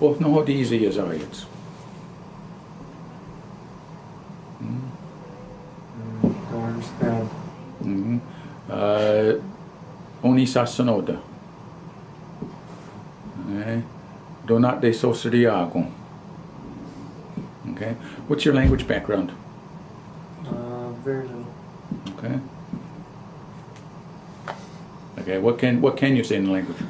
Och no hod easy as ayets. Don't understand. Oni sasanoda. Donat de sosriago. Okay. What's your language background? Very little. Okay. Okay. What can you say in the language?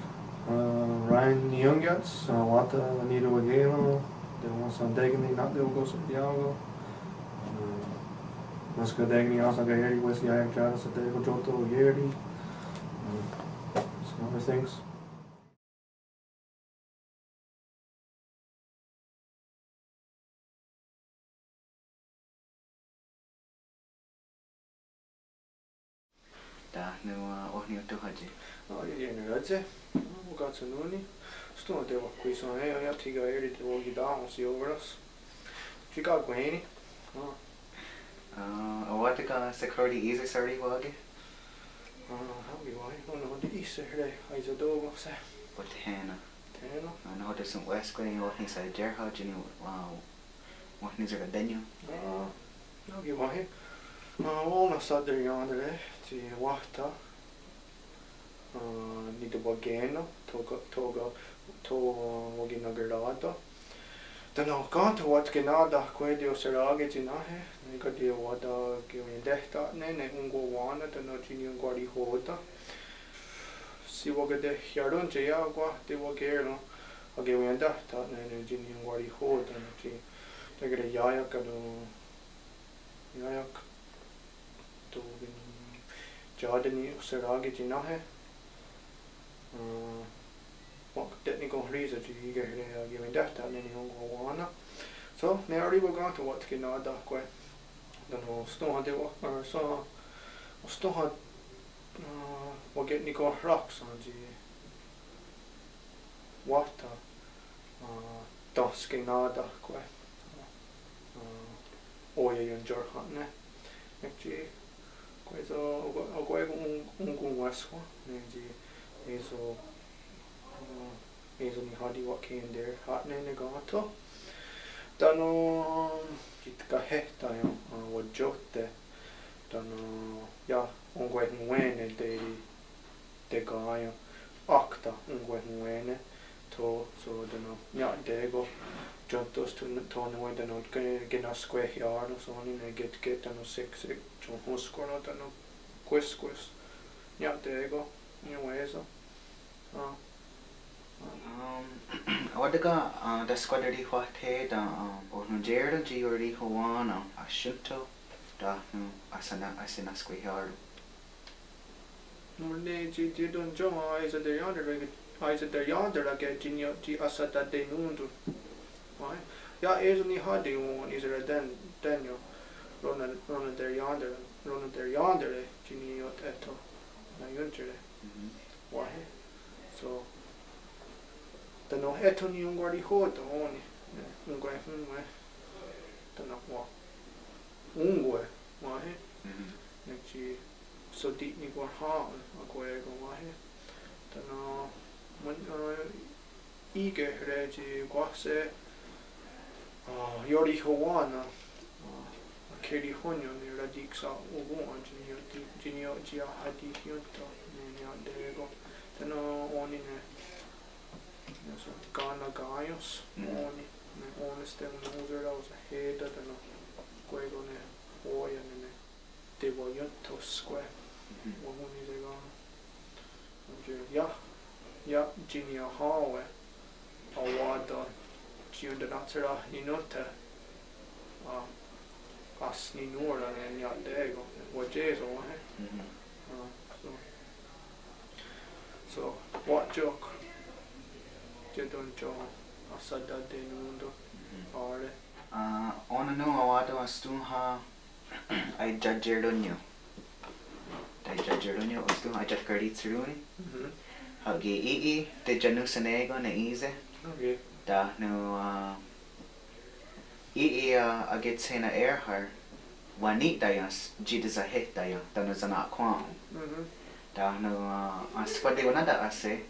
Ryan Youngats, Wata Anita Wagelo, de Wansan Degani, not the Ogo Santiago. Musca Degani, also Gayeri, West Yayak Jada, Sadego Joto, Yeri. Some other things. Oh, yeah, Radze. We got some money. Still, they were quiz on air. I have to go here to walk you down, see over us. She got Granny. What the security easy sorry wagi? How do you want? I don't know the Easter today. I said, oh, say. But Hannah. Hannah? I know there's some West Green, what he said, Gerhard, you know, what he's a venue. How do you want? All I said there yonder, to Wata. Nito Bageno, Toga, Wagina Gerada. Then I've gone to what's Ganada, Quadio Serage, Ginahe, Nigadio Wada, giving death that name, Onkwawenna, the Noginian Guardi Hoda. See what the Yaron Jayagua, they were Gero, or giving death that name, Ginian Guardi Hoda, and they get a Yayak and Yayak to Jardini Serage Ginahe. What technical reason do you get giving that and any Onkwawenna? So now we going to what can I that way. Don't know, still had or so still had what get Nico rocks on the water dusky nada way. Oya and Jorhane. Actually, quite a quite West one. So ni hadi what came there happening in gato. Dano kitka heta yo wajote. Dano ja Onkwawenna de gaio akta Onkwawenna to so dano ja dego juntos to no dano gena square yard or so on get dano 6 to huskora dano quest ja dego anyways What the squaddy what head or no Jared G or Hawana, a shinto, da no asina square yard. No, they don't join eyes at the yonder, eyes at the yonder, I get Ginny Asat that they noon to. Why? Yeah, isn't hard one, is there then you run at their yonder, Ginny Eto, Nayuntre. Why? So. The no heto ni Ungwari Hoda only. Ungwe. The no wa. Ungwe. Wahe. Nechi so deep ni gwa ha. Agwe go wahe. The no when ige reji gwase. Yori Hawana. Keri honyo ni radiksa ugon jinyo jia hadi hyunta. Ni andego. The no oni ne. Så Ghana Gaios, Oni, honeste noser av så heda den och gågone ojen ne det var ju toskwe och hon är det Ghana. Ja, Ginia Hawe, awada, Giunda Natera, Ninote, Asni Nora, and Yat Dego, what Jays on So, what joke? Don't joke. I said that they knew On a no awado was to ha I judge on you. I judge on you, was to I judge credit through it. Hagi the Janusanego na easy. Okay. Da no I get sena air her. Wanit dayas, Jidas a hit daya, than as an aquam. Da no I squad they wanna say.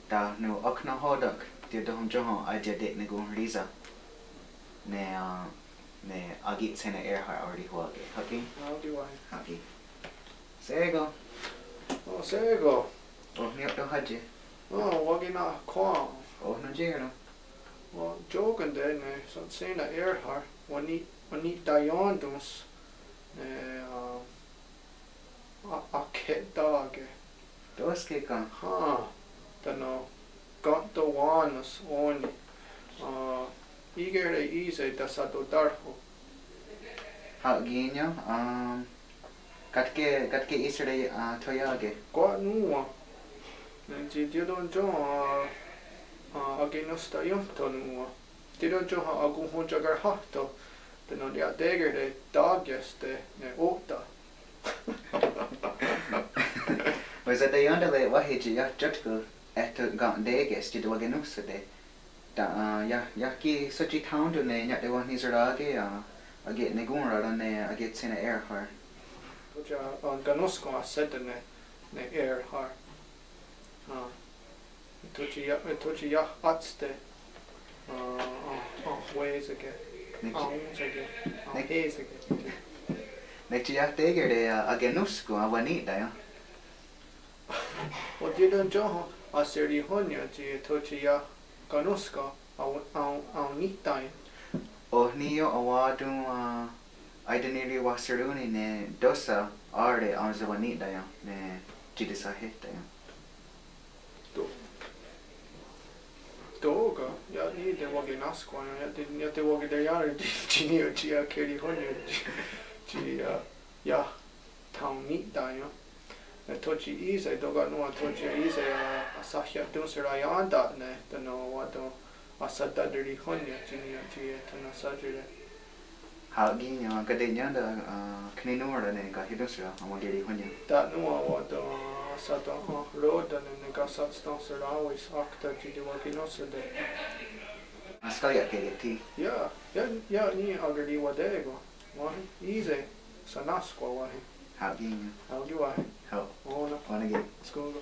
Da no okna hodak Dia dohom joho aja dek ne gon riza. Ne agit sena air har already huage. Haki? Howdy why? Haki. Sego. Oh, sego. Oh, niyo do haje. Oh, wagi na kwa. Oh, no jero. Well, joken den, så sena er här. Wani dayondus. Akedage. Dos ke kan. Ha. Dano. Got the ones on. Igere easy dasato darho. Haginyo. Katke isere toyage. Qua nuwa. Nji diodon jo agenos dayonto nuwa. Diodon jo agun honjagar hatto. Dano dia deger de daggeste ne åta. Was det yonder le wahiji ya jatku et gan deges di do genus de. Da ya ki suchi town do ne nya de wan hisrage age ne gunra ne age sina air har. Toja ganosko asete ne air har. Toji ya atste. Ways again. Haze again. Ne ti ya deger de agenus go awani da ya. Och det är jo aseri honja ti toji ya ganosko au nitai. Oh niyo awadu identity wasaruni ne dosa arde anzawani da ya ne jidisa heta ya. Doga, ja ni det var gnaskon, jag det var det jag det ni jag keri honja ti ja town nitai ja. Toji isa doga no toji isa asahya dusra yanda ne the no wado asata deri honya jinia ji tana sajure Haginyo kadenya da kninura ne ka hidusra amageri honya. da no wado asata road ne ka satston sera always akta ji de wakinosa de Askaya ke ti. ja ni agri wadego wahi easy sanaskwa wahi Haginyo. how do I How? ona Wanna get school